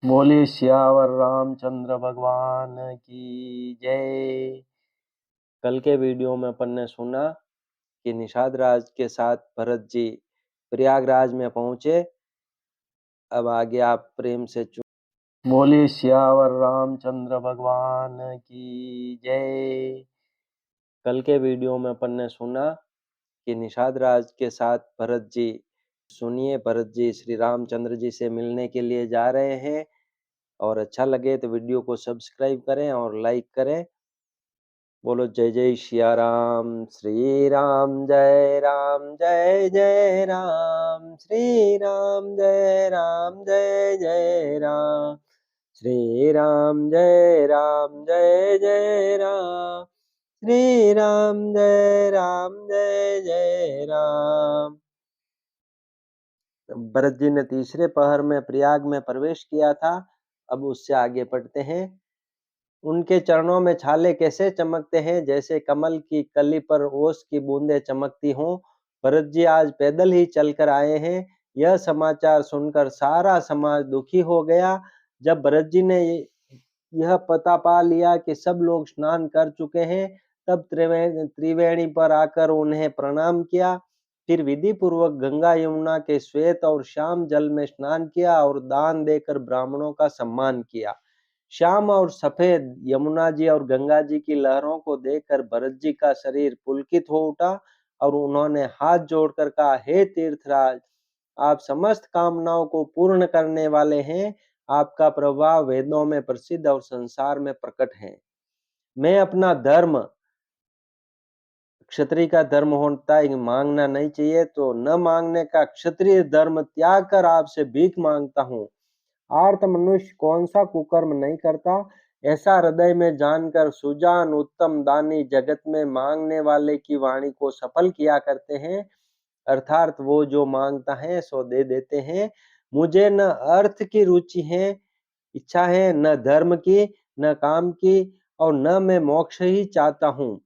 बोले सियावर रामचंद्र भगवान की जय। कल के वीडियो में अपन ने सुना कि निषाद राज के साथ भरत जी प्रयागराज में पहुंचे। अब आगे आप प्रेम से बोले सियावर रामचंद्र भगवान की जय। कल के वीडियो में अपन ने सुना कि निषाद राज के साथ भरत जी, सुनिए, भरत जी श्री रामचंद्र जी से मिलने के लिए जा रहे हैं। और अच्छा लगे तो वीडियो को सब्सक्राइब करें और लाइक करें। बोलो जय जय सिया राम, श्री राम जय राम, जय जय राम, श्री राम जय राम, जय जय राम, श्री राम जय राम, जय जय राम, श्री राम जय राम, जय जय राम। भरत जी ने तीसरे पहर में प्रयाग में प्रवेश किया था। अब उससे आगे पढ़ते हैं। उनके चरणों में छाले कैसे चमकते हैं, जैसे कमल की कली पर ओस की बूंदें चमकती हों। भरत जी आज पैदल ही चलकर आए हैं। यह समाचार सुनकर सारा समाज दुखी हो गया। जब भरत जी ने यह पता पा लिया कि सब लोग स्नान कर चुके हैं, तब त्रिवेणी पर आकर उन्हें प्रणाम किया। फिर विधि पूर्वक गंगा यमुना के श्वेत और श्याम जल में स्नान किया और दान देकर ब्राह्मणों का सम्मान किया। श्याम और सफेद यमुना जी और गंगा जी की लहरों को देखकर भरत जी का शरीर पुलकित हो उठा और उन्होंने हाथ जोड़कर कहा, हे तीर्थराज, आप समस्त कामनाओं को पूर्ण करने वाले हैं। आपका प्रभाव वेदों में प्रसिद्ध और संसार में प्रकट है। मैं अपना धर्म, क्षत्रिय का धर्म होता है मांगना नहीं चाहिए, तो न मांगने का क्षत्रिय धर्म त्याग कर आपसे भीख मांगता हूँ। आर्त मनुष्य कौन सा कुकर्म नहीं करता, ऐसा हृदय में जानकर सुजान उत्तम दानी जगत में मांगने वाले की वाणी को सफल किया करते हैं। अर्थात वो जो मांगता है सो दे देते हैं। मुझे न अर्थ की रुचि है, इच्छा है, न धर्म की, न काम की, और न मैं मोक्ष ही चाहता हूँ।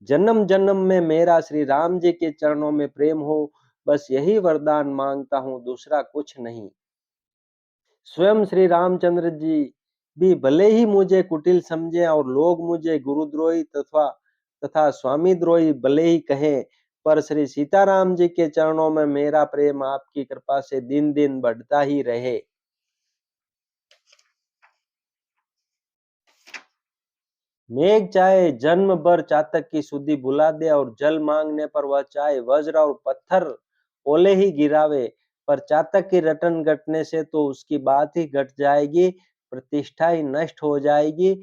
जन्म जन्म में मेरा श्री राम जी के चरणों में प्रेम हो, बस यही वरदान मांगता हूँ, दूसरा कुछ नहीं। स्वयं श्री रामचंद्र जी भी भले ही मुझे कुटिल समझे और लोग मुझे गुरुद्रोही तथा स्वामी द्रोही भले ही कहें, पर श्री सीताराम जी के चरणों में मेरा प्रेम आपकी कृपा से दिन दिन बढ़ता ही रहे। मेघ चाहे जन्म भर चातक की सुधि बुला दे और जल मांगने पर वह चाहे वज्र और पत्थर ओले ही गिरावे, पर चातक की रटन घटने से तो उसकी बात ही घट जाएगी, प्रतिष्ठा ही नष्ट हो जाएगी।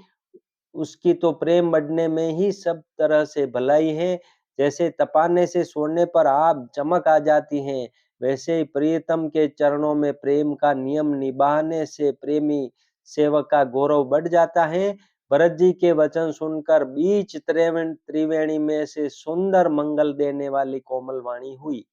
उसकी तो प्रेम बढ़ने में ही सब तरह से भलाई है। जैसे तपाने से सोने पर आप चमक आ जाती है, वैसे ही प्रियतम के चरणों में प्रेम का नियम निभाने से प्रेमी सेवक का गौरव बढ़ जाता है। भरत जी के वचन सुनकर बीच त्रिवेणी में से सुंदर मंगल देने वाली कोमल वाणी हुई,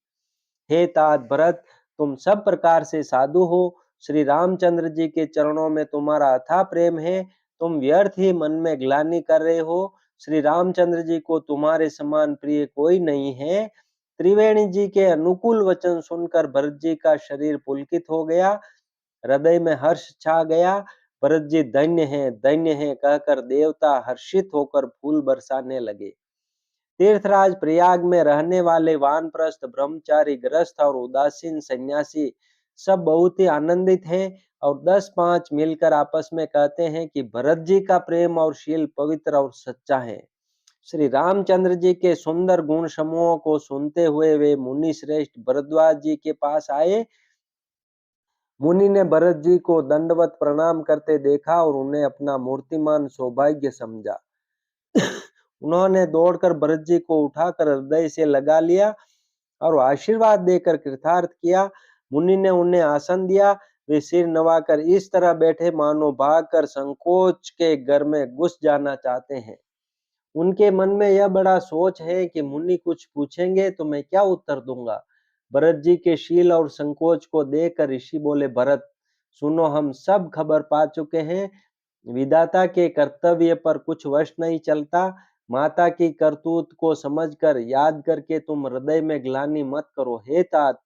हे तात भरत, तुम सब प्रकार से साधु हो। श्री रामचंद्र जी के चरणों में तुम्हारा अथाह प्रेम है। तुम व्यर्थ ही मन में ग्लानि कर रहे हो। श्री रामचंद्र जी को तुम्हारे समान प्रिय कोई नहीं है। त्रिवेणी जी के अनुकूल वचन सुनकर भरत जी का शरीर पुलकित हो गया, हृदय में हर्ष छा गया। भरत जी धन्य है कहकर देवता हर्षित होकर फूल बरसाने लगे। तीर्थराज प्रयाग में रहने वाले वानप्रस्थ, ब्रह्मचारी, गृहस्थ और उदासीन सन्यासी सब बहुत ही आनंदित हैं और 10-5 मिलकर आपस में कहते हैं कि भरत जी का प्रेम और शील पवित्र और सच्चा है। श्री रामचंद्र जी के सुंदर गुण समूहों को सुनते हुए वे मुनि श्रेष्ठ भरद्वाज जी के पास आए। मुनि ने भरत जी को दंडवत प्रणाम करते देखा और उन्हें अपना मूर्तिमान सौभाग्य समझा। उन्होंने दौड़कर भरत जी को उठाकर हृदय से लगा लिया और आशीर्वाद देकर कृतार्थ किया। मुनि ने उन्हें आसन दिया। वे सिर नवाकर इस तरह बैठे मानो भागकर संकोच के घर में घुस जाना चाहते हैं। उनके मन में यह बड़ा सोच है कि मुनि कुछ पूछेंगे तो मैं क्या उत्तर दूंगा। भरत जी के शील और संकोच को देखकर ऋषि बोले, भरत सुनो, हम सब खबर पा चुके हैं। विधाता के कर्तव्य पर कुछ वश नहीं चलता। माता की करतूत को समझकर याद करके तुम हृदय में ग्लानि मत करो। हे तात,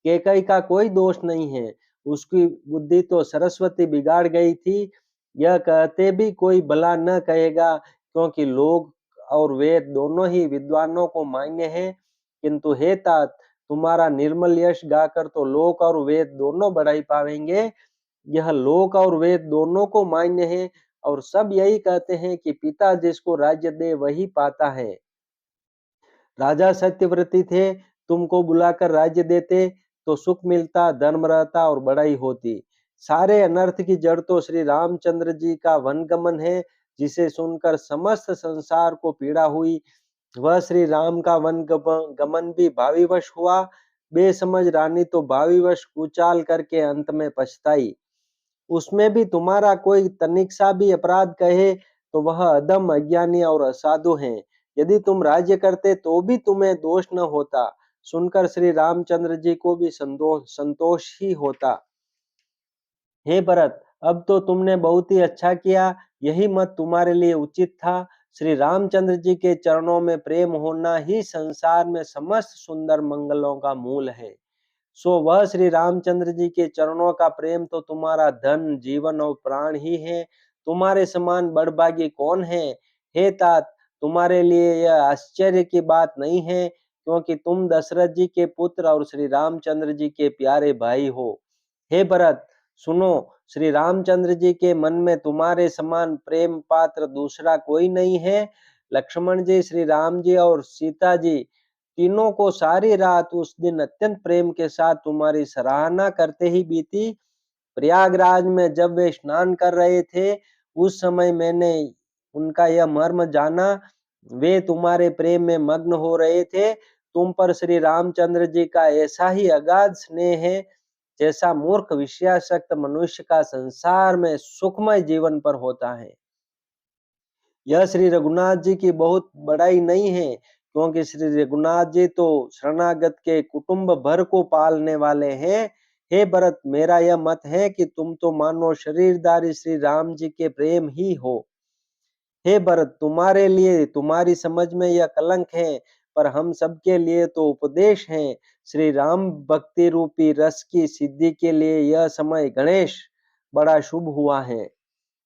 कैकेयी का कोई दोष नहीं है। उसकी बुद्धि तो सरस्वती बिगाड़ गई थी। यह कहते भी कोई भला न कहेगा, क्योंकि लोक और वेद दोनों ही विद्वानों को मान्य है। किंतु हे तात, तुम्हारा निर्मल यश गाकर तो लोक और वेद दोनों बढ़ाई पावेंगे। यह लोक और वेद दोनों को मान्य है, और सब यही कहते हैं कि पिता जिसको राज्य दे वही पाता है। राजा सत्यव्रती थे, तुमको बुलाकर राज्य देते तो सुख मिलता, धर्म रहता और बड़ाई होती। सारे अनर्थ की जड़ तो श्री रामचंद्र जी का वनगमन है, जिसे सुनकर समस्त संसार को पीड़ा हुई। वह श्री राम का वन गमन भी भाविवश हुआ। बेसमझ रानी तो भाविवश कुचाल करके अंत में पछताई। उसमें भी तुम्हारा कोई तनिक सा भी अपराध कहे तो वह अधम, अज्ञानी और असाधु हैं। यदि तुम राज्य करते तो भी तुम्हें दोष न होता। सुनकर श्री रामचंद्र जी को भी संतोष ही होता। हे भरत, अब तो तुमने बहुत ही अच्छा किया। यही मत तुम्हारे लिए उचित था। श्री रामचंद्र जी के चरणों में प्रेम होना ही संसार में समस्त सुंदर मंगलों का मूल है। सो वह श्री रामचंद्र जी के चरणों का प्रेम तो तुम्हारा धन, जीवन और प्राण ही है। तुम्हारे समान बड़भागी कौन है? हे तात, तुम्हारे लिए यह आश्चर्य की बात नहीं है, क्योंकि तुम दशरथ जी के पुत्र और श्री रामचंद्र जी के प्यारे भाई हो। हे भरत, सुनो, श्री रामचंद्र जी के मन में तुम्हारे समान प्रेम पात्र दूसरा कोई नहीं है। लक्ष्मण जी, श्री राम जी और सीता जी तीनों को सारी रात उस दिन अत्यंत प्रेम के साथ तुम्हारी सराहना करते ही बीती। प्रयागराज में जब वे स्नान कर रहे थे, उस समय मैंने उनका यह मर्म जाना। वे तुम्हारे प्रेम में मग्न हो रहे थे। तुम पर श्री रामचंद्र जी का ऐसा ही अगाध स्नेह है, जैसा मूर्ख विषयासक्त मनुष्य का संसार में सुखमय जीवन पर होता है। यह श्री रघुनाथ जी की बहुत बड़ाई नहीं है, क्योंकि श्री रघुनाथ जी तो शरणागत के कुटुंब भर को पालने वाले हैं। हे भरत, मेरा यह मत है कि तुम तो मानो शरीरधारी श्री राम जी के प्रेम ही हो। हे भरत, तुम्हारे लिए तुम्हारी समझ में यह कलंक है, पर हम सबके लिए तो उपदेश है। श्री राम भक्ति रूपी रस की सिद्धि के लिए यह समय गणेश बड़ा शुभ हुआ है।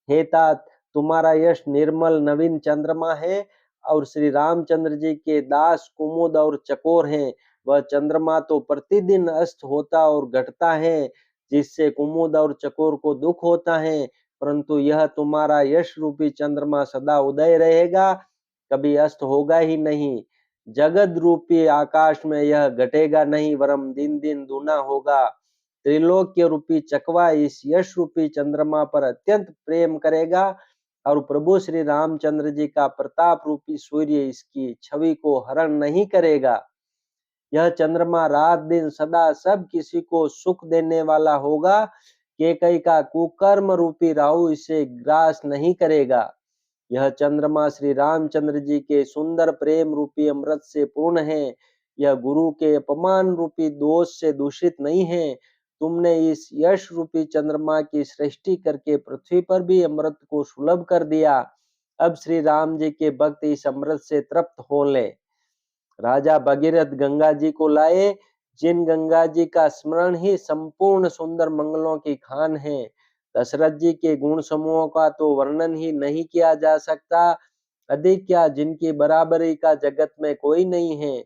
हे तात, तुम्हारा यश निर्मल नवीन चंद्रमा है, और श्री रामचंद्र जी के दास कुमुद और चकोर हैं। वह चंद्रमा तो प्रतिदिन अस्त होता और घटता है, जिससे कुमुद और चकोर को दुख होता है, परंतु यह तुम्हारा यश रूपी चंद्रमा सदा उदय रहेगा, कभी अस्त होगा ही नहीं। जगत रूपी आकाश में यह घटेगा नहीं, वरम दिन दिन दूना होगा। त्रिलोक्य रूपी चकवा इस यश रूपी चंद्रमा पर अत्यंत प्रेम करेगा, और प्रभु श्री रामचंद्र जी का प्रताप रूपी सूर्य इसकी छवि को हरण नहीं करेगा। यह चंद्रमा रात दिन सदा सब किसी को सुख देने वाला होगा। केकई का कुकर्म रूपी राहु इसे ग्रास नहीं करेगा। यह चंद्रमा श्री रामचंद्र जी के सुंदर प्रेम रूपी अमृत से पूर्ण है। यह गुरु के अपमान रूपी दोष से दूषित नहीं है। तुमने इस यश रूपी चंद्रमा की सृष्टि करके पृथ्वी पर भी अमृत को सुलभ कर दिया। अब श्री राम जी के भक्त इस अमृत से तृप्त हो ले। राजा भगीरथ गंगा जी को लाए, जिन गंगा जी का स्मरण ही संपूर्ण सुंदर मंगलों की खान है। दशरथ जी के गुण समूहों का तो वर्णन ही नहीं किया जा सकता। अधिक क्या, जिनकी बराबरी का जगत में कोई नहीं है।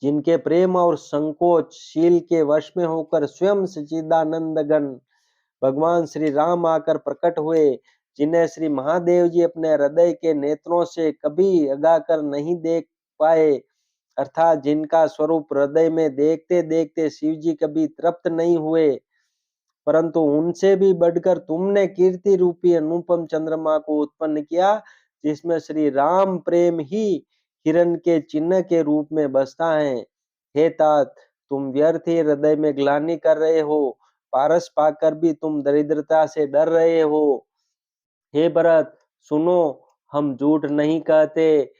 जिनके प्रेम और संकोच शील के वश में होकर स्वयं सच्चिदानंद घन भगवान श्री राम आकर प्रकट हुए, जिन्हें श्री महादेव जी अपने हृदय के नेत्रों से कभी अगा कर नहीं देख पाए, अर्थात जिनका स्वरूप हृदय में देखते देखते शिव जी कभी तृप्त नहीं हुए, परंतु उनसे भी बढ़कर तुमने कीर्ति रूपी अनुपम चंद्रमा को उत्पन्न किया, जिसमें श्री राम प्रेम ही हिरण के चिन्ह के रूप में बसता है। हे तात, तुम व्यर्थ ही हृदय में ग्लानि कर रहे हो। पारस पाकर भी तुम दरिद्रता से डर रहे हो। हे भरत, सुनो, हम झूठ नहीं कहते,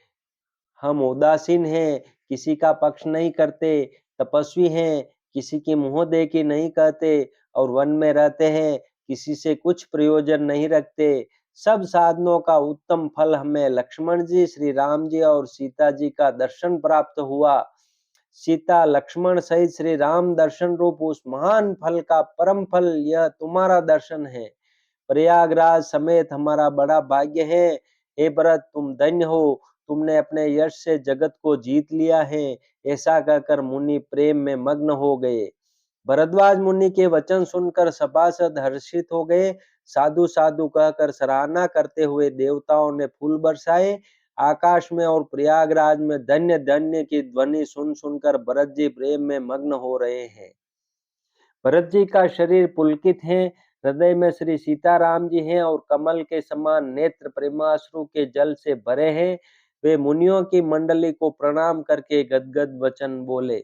हम उदासीन हैं, किसी का पक्ष नहीं करते, तपस्वी हैं, किसी की मुंह देखी नहीं कहते, और वन में रहते हैं, किसी से कुछ प्रयोजन नहीं रखते। सब साधनों का उत्तम फल हमें लक्ष्मण जी, श्री राम जी और सीता जी का दर्शन प्राप्त हुआ। सीता लक्ष्मण सहित श्री राम दर्शन रूप उस महान फल का परम फल यह तुम्हारा दर्शन है। प्रयागराज समेत हमारा बड़ा भाग्य है। हे भरत, तुम धन्य हो, तुमने अपने यश से जगत को जीत लिया है। ऐसा कहकर मुनि प्रेम में मग्न हो गए। भरद्वाज मुनि के वचन सुनकर सभासद हर्षित हो गए। साधु साधु कहकर सराहना करते हुए देवताओं ने फूल बरसाए। आकाश में और प्रयागराज में धन्य धन्य की ध्वनि सुन सुनकर भरत जी प्रेम में मग्न हो रहे हैं। भरत जी का शरीर पुलकित है, हृदय में श्री सीताराम जी हैं और कमल के समान नेत्र प्रेमाश्रु के जल से भरे हैं। वे मुनियों की मंडली को प्रणाम करके गदगद वचन बोले।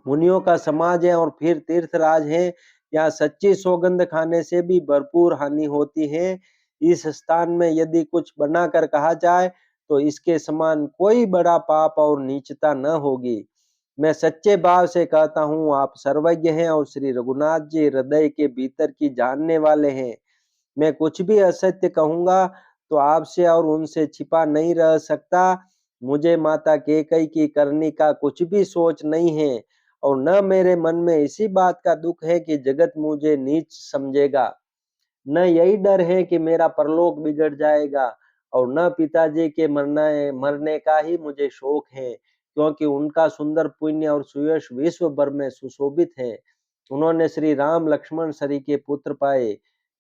मुनियों का समाज है और फिर तीर्थराज है। यहाँ सच्ची सौगंध खाने से भी भरपूर हानि होती है। इस स्थान में यदि कुछ बनाकर कहा जाए तो इसके समान कोई बड़ा पाप और नीचता न होगी। मैं सच्चे भाव से कहता हूँ, आप सर्वज्ञ हैं और श्री रघुनाथ जी हृदय के भीतर की जानने वाले हैं। मैं कुछ भी असत्य कहूंगा तो आपसे और उनसे छिपा नहीं रह सकता। मुझे माता कैकेयी की करनी का कुछ भी सोच नहीं है और न मेरे मन में इसी बात का दुख है कि जगत मुझे नीच समझेगा। न यही डर है कि मेरा परलोक बिगड़ जाएगा और न पिताजी के मरने का ही मुझे शोक है, क्योंकि उनका सुंदर पुण्य और सुयश विश्व भर में सुशोभित है। उन्होंने श्री राम लक्ष्मण सरी के पुत्र पाए।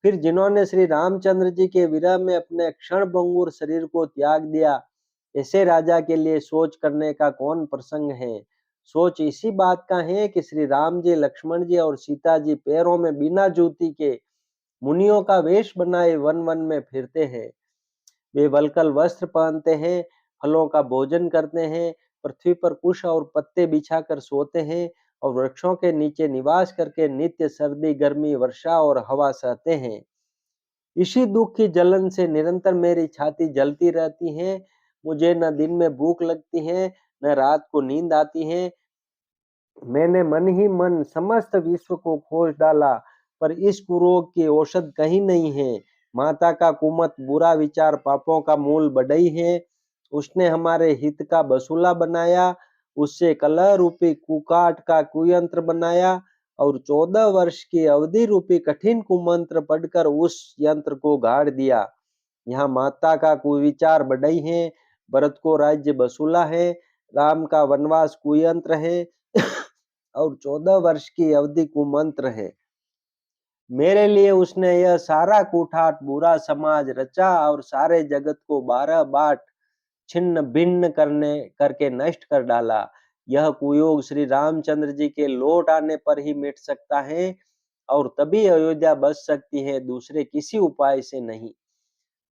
फिर जिन्होंने श्री रामचंद्र जी के विरह में अपने क्षण भंगुर शरीर को त्याग दिया, ऐसे राजा के लिए सोच करने का कौन प्रसंग है। सोच इसी बात का है कि श्री राम जी, लक्ष्मण जी और सीता जी पैरों में बिना जूती के मुनियों का वेश बनाए वन वन में फिरते हैं। वे वल्कल वस्त्र पहनते हैं, फलों का भोजन करते हैं, पृथ्वी पर कुश और पत्ते बिछाकर सोते हैं और वृक्षों के नीचे निवास करके नित्य सर्दी, गर्मी, वर्षा और हवा सहते हैं। इसी दुख की जलन से निरंतर मेरी छाती जलती रहती है। मुझे न दिन में भूख लगती है, न रात को नींद आती है। मैंने मन ही मन समस्त विश्व को खोज डाला, पर इस कुरोग की औषध कहीं नहीं है। माता का कुमत बुरा विचार पापों का मूल बढ़ई है। उसने हमारे हित का बसूला बनाया, उससे कलह रूपी कुकाट का कुयंत्र बनाया और 14 वर्ष की अवधि रूपी कठिन कुमंत्र पढ़कर उस यंत्र को गाड़ दिया। यहाँ माता का कुविचार बढ़ई है, भरत को राज्य बसूला है, राम का वनवास कुयंत्र है और 14 वर्ष की अवधि कुमंत्र है। मेरे लिए उसने यह सारा कुठाट बुरा समाज रचा और सारे जगत को 12 बाट छिन्न भिन्न करके नष्ट कर डाला। यह कुयोग श्री रामचंद्र जी के लौट आने पर ही मिट सकता है और तभी अयोध्या बच सकती है, दूसरे किसी उपाय से नहीं।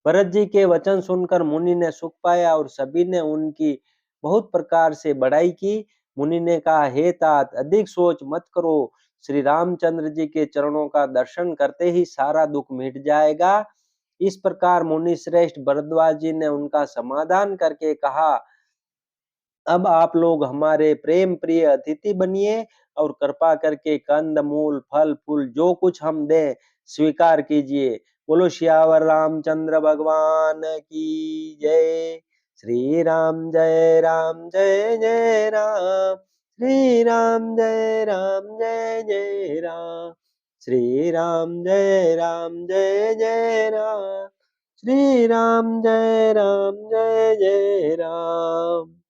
भरत जी के वचन सुनकर मुनि ने सुख पाया और सभी ने उनकी बहुत प्रकार से बड़ाई की। मुनि ने कहा, हे तात, अधिक सोच मत करो। श्री रामचंद्र जी के चरणों का दर्शन करते ही सारा दुख मिट जाएगा। इस प्रकार मुनि श्रेष्ठ भरद्वाज जी ने उनका समाधान करके कहा, अब आप लोग हमारे प्रेम प्रिय अतिथि बनिए और कृपा करके कंद मूल फल फूल जो कुछ हम दें स्वीकार कीजिए। बोलो श्यावर रामचंद्र भगवान की जय। श्री राम जय राम जय जय राम। श्री राम जय राम जय जय राम। श्री राम जय राम जय जय राम। श्री राम जय राम जय जय राम।